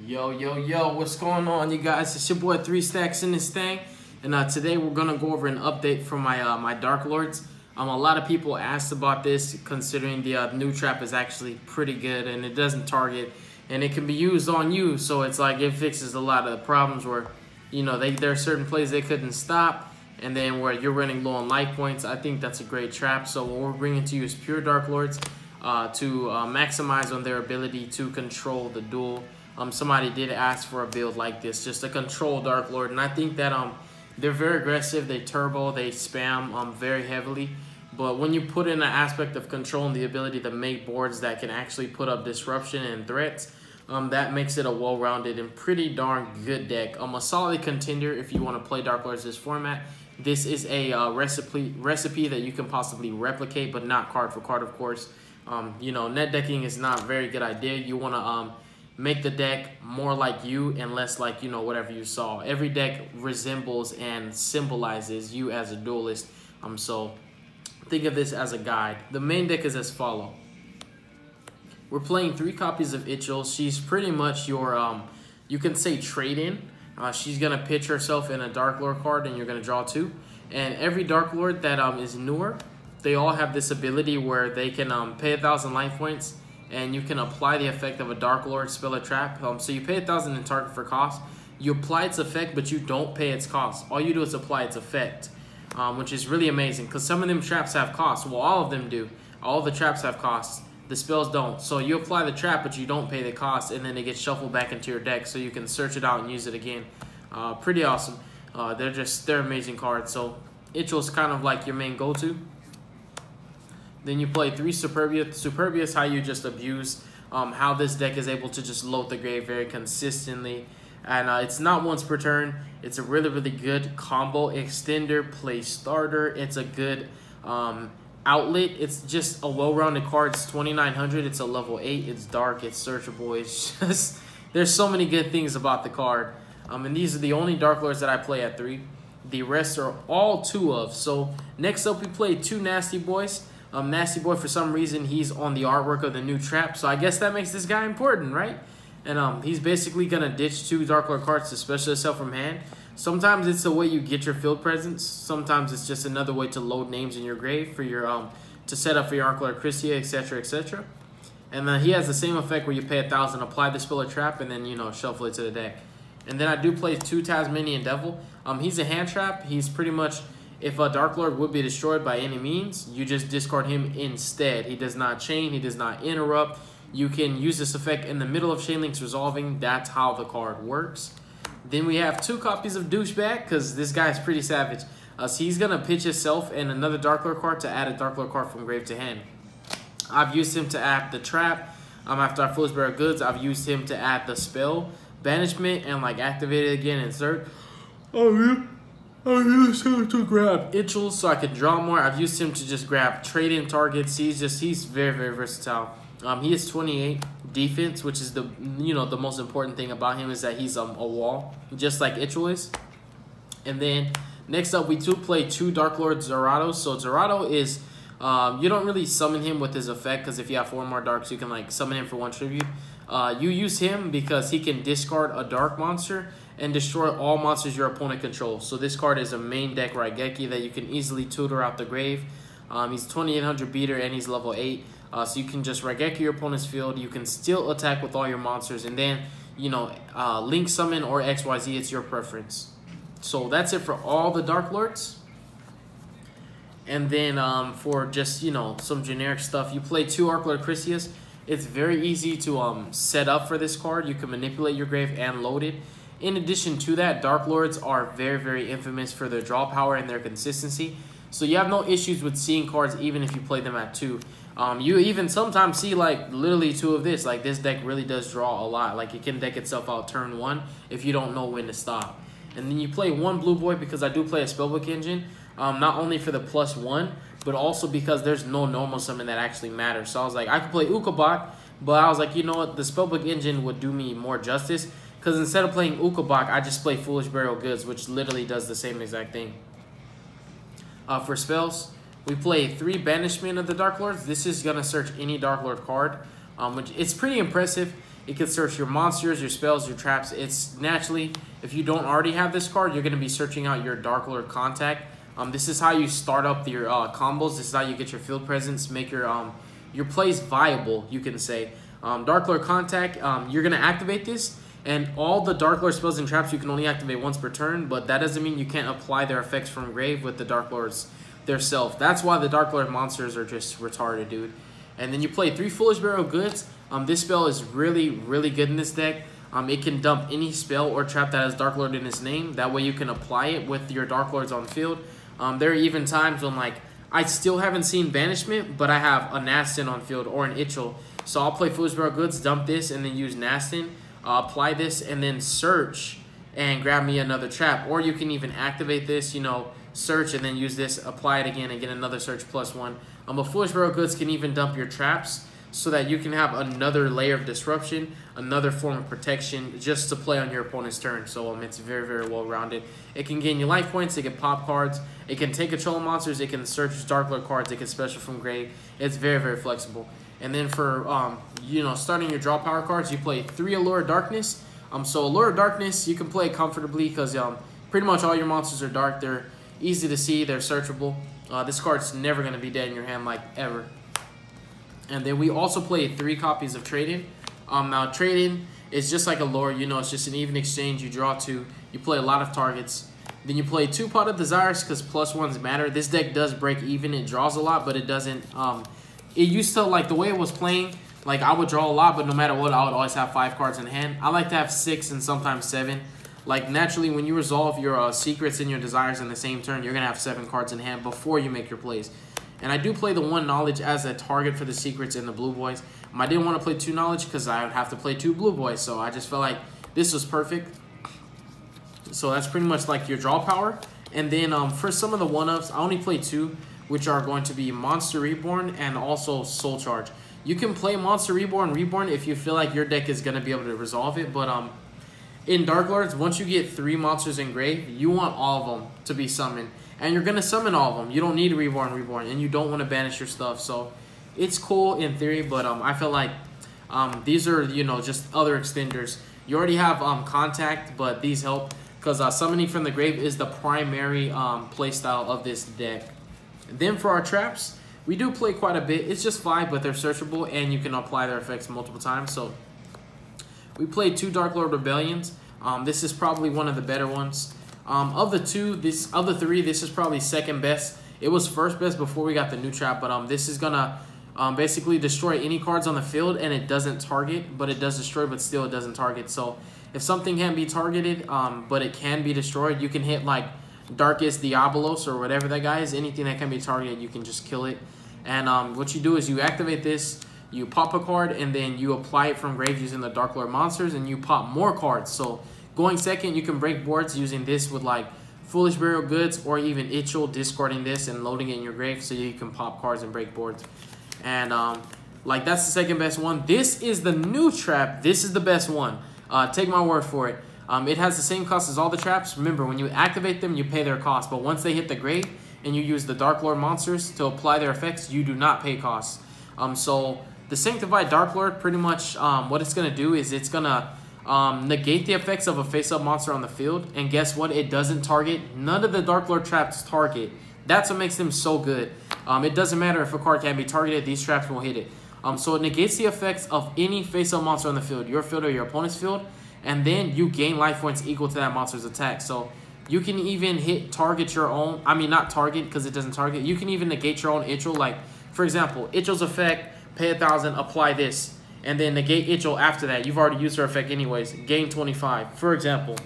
Yo, what's going on, you guys? It's your boy 3 Stacks in this thing, and today we're gonna go over an update from my Darklords. A lot of people asked about this, considering the new trap is actually pretty good and it doesn't target, and it can be used on you. So it's like it fixes a lot of the problems where, you know, there are certain plays they couldn't stop, and then where you're running low on life points. I think that's a great trap. So what we're bringing to you is pure Darklords to maximize on their ability to control the duel. Somebody did ask for a build like this, just a control Darklord, and I think that they're very aggressive. They turbo, they spam very heavily, but when you put in an aspect of control and the ability to make boards that can actually put up disruption and threats, that makes it a well-rounded and pretty darn good deck. A solid contender if you want to play Darklords this format. This is a recipe that you can possibly replicate, but not card for card, of course. You know, net decking is not a very good idea. You want to make the deck more like you and less like, you know, whatever you saw. Every deck resembles and symbolizes you as a duelist. So think of this as a guide. The main deck is as follow. We're playing 3 copies of Yugioh. She's pretty much your, you can say trade-in. She's going to pitch herself in a Darklord card, and you're going to draw 2. And every Darklord that is newer, they all have this ability where they can pay 1,000 life points, and you can apply the effect of a Darklord spell or trap. So you pay 1,000 in target for cost. You apply its effect, but you don't pay its cost. All you do is apply its effect, which is really amazing, because some of them traps have costs. Well, all of them do. All the traps have costs. The spells don't. So you apply the trap, but you don't pay the cost, and then it gets shuffled back into your deck, so you can search it out and use it again. Pretty awesome. They're amazing cards. So Yugioh's kind of like your main go-to. Then you play 3 Superbia. Superbia is how you just abuse how this deck is able to just load the grave very consistently. And it's not once per turn. It's a really good combo extender, play starter. It's a good outlet. It's just a well-rounded card. It's 2,900. It's a level 8. It's dark. It's searchable. It's just, there's so many good things about the card. And these are the only Darklords that I play at 3. The rest are all 2 of. So next up, we play 2 Nasty Boys. Nasty Boy, for some reason, he's on the artwork of the new trap, so I guess that makes this guy important, right? And he's basically going to ditch 2 Darklord cards to special yourself from hand. Sometimes it's the way you get your field presence. Sometimes it's just another way to load names in your grave for your to set up for your Darklord Christia, etc., etc. And then he has the same effect where you pay 1,000, apply the spell or trap, and then, you know, shuffle it to the deck. And then I do play 2 Tasmanian Devil. He's a hand trap. He's pretty much, if a Darklord would be destroyed by any means, you just discard him instead. He does not chain. He does not interrupt. You can use this effect in the middle of Chain Link's resolving. That's how the card works. Then we have 2 copies of Douchebag, because this guy is pretty savage. So he's going to pitch himself and another Darklord card to add a Darklord card from grave to hand. I've used him to add the trap. After I Foolish Bearer of Goods, I've used him to add the spell, banishment, and like activate it again, insert. I used him to grab Yugioh so I could draw more. I've used him to just grab trade-in targets. He's very versatile. He is 28 defense, which is the most important thing about him is that he's a wall, just like Yugioh is. And then next up, we do play 2 Darklord Zerados. So Zerato is you don't really summon him with his effect, because if you have 4 more darks, you can like summon him for 1 tribute. You use him because he can discard a dark monster and destroy all monsters your opponent controls. So this card is a main deck Raigeki that you can easily tutor out the grave. He's 2,800 beater and he's level 8. So you can just Raigeki your opponent's field. You can still attack with all your monsters, and then, you know, link summon or XYZ. It's your preference. So that's it for all the Darklords. And then for just, you know, some generic stuff, you play 2 Darklord Christias. It's very easy to set up for this card. You can manipulate your grave and load it. In addition to that, Darklords are very infamous for their draw power and their consistency. So you have no issues with seeing cards even if you play them at 2. You even sometimes see like literally 2 of this. Like this deck really does draw a lot. Like it can deck itself out turn 1 if you don't know when to stop. And then you play 1 Blue Boy because I do play a Spellbook engine. Not only for the +1, but also because there's no normal summon that actually matters. So I was like, I could play Ukobak, but I was like, you know what? The Spellbook engine would do me more justice, because instead of playing Ukobak, I just play Foolish Burial Goods, which literally does the same exact thing. For spells, we play 3 Banishment of the Darklords. This is going to search any Darklord card, which it's pretty impressive. It can search your monsters, your spells, your traps. It's naturally, if you don't already have this card, you're going to be searching out your Darklord Contact. This is how you start up your combos. This is how you get your field presence, make your plays viable, you can say. Darklord Contact, you're going to activate this, and all the Darklord spells and traps you can only activate once per turn, but that doesn't mean you can't apply their effects from grave with the Darklords themselves. That's why the Darklord monsters are just retarded, dude. And then you play 3 Foolish Barrel Goods. This spell is really, really good in this deck. It can dump any spell or trap that has Darklord in its name. That way you can apply it with your Darklords on field. There are even times when, like, I still haven't seen Banishment, but I have a Nastin on field or an Yugioh. So I'll play Foolish Barrel Goods, dump this, and then use Nastin. Apply this, and then search and grab me another trap. Or you can even activate this, you know, search, and then use this, apply it again, and get another search +1. But Foolish Barrel Goods can even dump your traps so that you can have another layer of disruption, another form of protection, just to play on your opponent's turn. So it's very, very well-rounded. It can gain you life points, it can pop cards, it can take control of monsters, it can search Darklord cards, it can special from grave. It's very, very flexible. And then for, you know, starting your draw power cards, you play 3 Allure of Darkness. So Allure of Darkness, you can play comfortably because pretty much all your monsters are dark. They're easy to see, they're searchable. This card's never going to be dead in your hand, like, ever. And then we also play 3 copies of Trade-In. Now, Trade-In is just like Allure. You know, it's just an even exchange. You draw 2. You play a lot of targets. Then you play 2 Pot of Desires because +1s matter. This deck does break even. It draws a lot, but it doesn't. It used to, like, the way it was playing, like, I would draw a lot, but no matter what, I would always have 5 cards in hand. I like to have 6 and sometimes 7. Like, naturally, when you resolve your secrets and your desires in the same turn, you're going to have 7 cards in hand before you make your plays. And I do play the 1 Knowledge as a target for the secrets and the Blue Boys. I didn't want to play 2 Knowledge because I would have to play 2 Blue Boys. So I just felt like this was perfect. So that's pretty much like your draw power. And then for some of the 1-ups, I only play 2, which are going to be Monster Reborn and also Soul Charge. You can play Monster Reborn if you feel like your deck is going to be able to resolve it. But in Darklords, once you get 3 monsters in grave, you want all of them to be summoned. And you're going to summon all of them. You don't need Reborn, and you don't want to banish your stuff. So it's cool in theory, but I feel like these are, you know, just other extenders. You already have Contact, but these help because summoning from the grave is the primary playstyle of this deck. And then for our traps, we do play quite a bit. It's just 5, but they're searchable, and you can apply their effects multiple times. So we played 2 Darklord Rebellions. This is probably one of the better ones. Of the 3, this is probably second best. It was first best before we got the new trap, but this is gonna basically destroy any cards on the field, and it doesn't target, but it does destroy, but still it doesn't target. So if something can't be targeted, but it can be destroyed, you can hit like Darkest Diabolos or whatever that guy is. Anything that can be targeted, you can just kill it. And what you do is you activate this, you pop a card, and then you apply it from grave using the Darklord monsters, and you pop more cards. So going second, you can break boards using this with like Foolish Burial Goods or even Yugioh, discarding this and loading it in your grave so you can pop cards and break boards. And like that's the second best one. This is the new trap. This is the best one. Take my word for it. It has the same cost as all the traps. Remember, when you activate them, you pay their cost. But once they hit the grave and you use the Darklord monsters to apply their effects, you do not pay costs. So the Sanctified Darklord, pretty much what it's going to do is it's going to negate the effects of a face-up monster on the field. And guess what? It doesn't target. None of the Darklord traps target. That's what makes them so good. It doesn't matter if a card can't be targeted. These traps will hit it. So it negates the effects of any face-up monster on the field, your field or your opponent's field. And then you gain life points equal to that monster's attack. So you can even target your own. I mean, not target because it doesn't target. You can even negate your own Yugioh. Like, for example, Yugioh's effect, pay 1,000, apply this. And then negate Yugioh after that. You've already used her effect anyways. Gain 25. For example,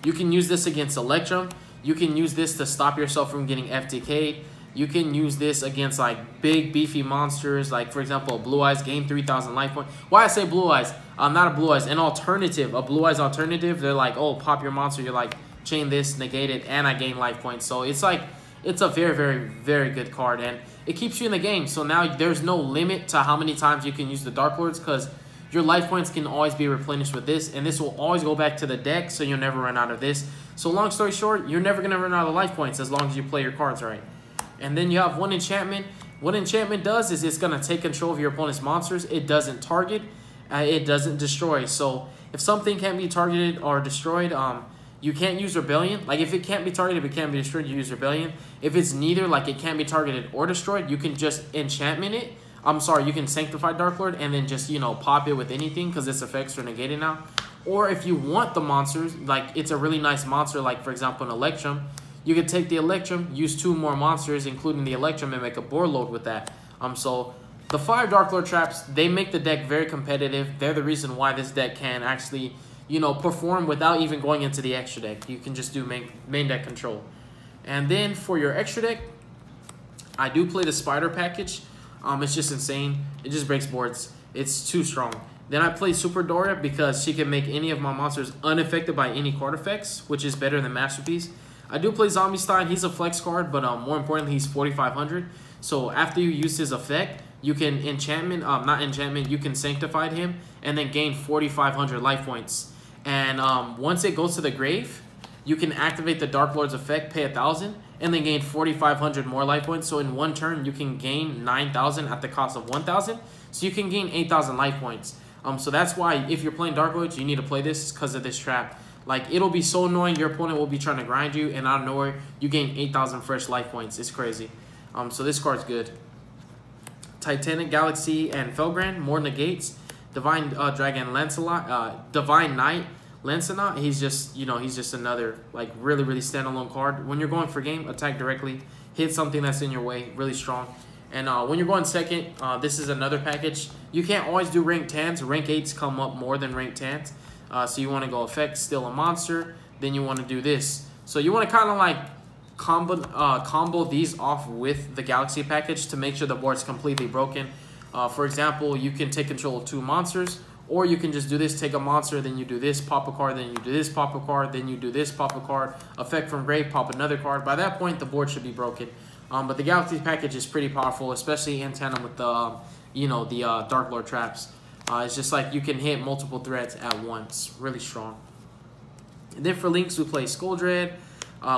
you can use this against Electrum. You can use this to stop yourself from getting FTK'd. You can use this against like big beefy monsters, like for example, Blue Eyes, gain 3,000 life points. Why I say Blue Eyes? Not a Blue Eyes, an alternative, a Blue Eyes alternative. They're like, oh, pop your monster. You're like, chain this, negate it, and I gain life points. So it's like, it's a very, very, very good card, and it keeps you in the game. So now there's no limit to how many times you can use the Darklords because your life points can always be replenished with this, and this will always go back to the deck, so you'll never run out of this. So long story short, you're never gonna run out of life points as long as you play your cards right. And then you have one enchantment. What enchantment does is it's going to take control of your opponent's monsters. It doesn't target. it doesn't destroy. So if something can't be targeted or destroyed, you can't use Rebellion. Like if it can't be targeted, but can't be destroyed, you use Rebellion. If it's neither, like it can't be targeted or destroyed, you can just enchantment it. I'm sorry, you can sanctify Darklord and then just, you know, pop it with anything because its effects are negated now. Or if you want the monsters, like it's a really nice monster, like for example an Electrum, you can take the Electrum, use 2 more monsters, including the Electrum, and make a board load with that. So the 5 Darklord traps, they make the deck very competitive. They're the reason why this deck can actually, you know, perform without even going into the extra deck. You can just do main deck control. And then for your extra deck, I do play the Spider package. It's just insane. It just breaks boards. It's too strong. Then I play Super Dora because she can make any of my monsters unaffected by any card effects, which is better than Masterpiece. I do play Zombie Stein. He's a flex card, but more importantly, he's 4,500. So after you use his effect, you can you can sanctify him and then gain 4,500 life points. And once it goes to the grave, you can activate the Darklord's effect, pay 1,000, and then gain 4,500 more life points. So in one turn, you can gain 9,000 at the cost of 1,000. So you can gain 8,000 life points. So that's why if you're playing Darklords, you need to play this because of this trap. Like, it'll be so annoying. Your opponent will be trying to grind you, and out of nowhere, you gain 8,000 fresh life points. It's crazy. So this card's good. Titanic Galaxy and Felgrand, more negates. Divine Dragon Lancelot, Divine Knight Lancelot. He's just, you know, he's just another like really standalone card. When you're going for game, attack directly, hit something that's in your way, really strong. And when you're going second, this is another package. You can't always do rank 10s. Rank 8s come up more than rank 10s. So you want to go effect, steal a monster. Then you want to do this. So you want to kind of like combo these off with the Galaxy package to make sure the board's completely broken. For example, you can take control of 2 monsters. Or you can just do this, take a monster, then you do this, pop a card, then you do this, pop a card, then you do this, pop a card, effect from grave, pop another card. By that point, the board should be broken. But the Galaxy package is pretty powerful, especially in tandem with the, you know, the Darklord traps. It's just like you can hit multiple threats at once. Really strong. And then for links, we play Skull Dread,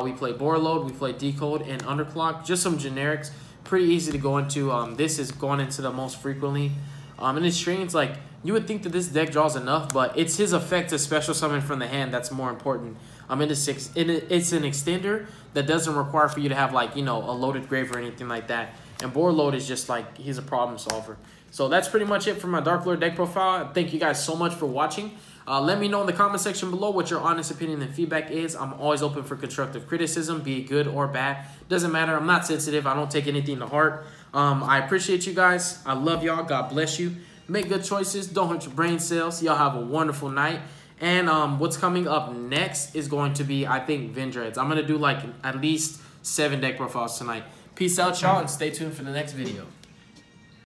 we play Boarload, we play Decode, and Underclock. Just some generics. Pretty easy to go into. This is going into the most frequently. And it's strange, like, you would think that this deck draws enough, but it's his effect to special summon from the hand that's more important. It's an extender that doesn't require for you to have, like, you know, a loaded grave or anything like that. And board load is just like, he's a problem solver. So that's pretty much it for my Darklord deck profile. Thank you guys so much for watching. Let me know in the comment section below what your honest opinion and feedback is. I'm always open for constructive criticism, be it good or bad. Doesn't matter. I'm not sensitive. I don't take anything to heart. I appreciate you guys. I love y'all. God bless you. Make good choices. Don't hurt your brain cells. Y'all have a wonderful night. And what's coming up next is going to be, I think, Vendreads. I'm going to do like at least 7 deck profiles tonight. Peace out, y'all, and stay tuned for the next video.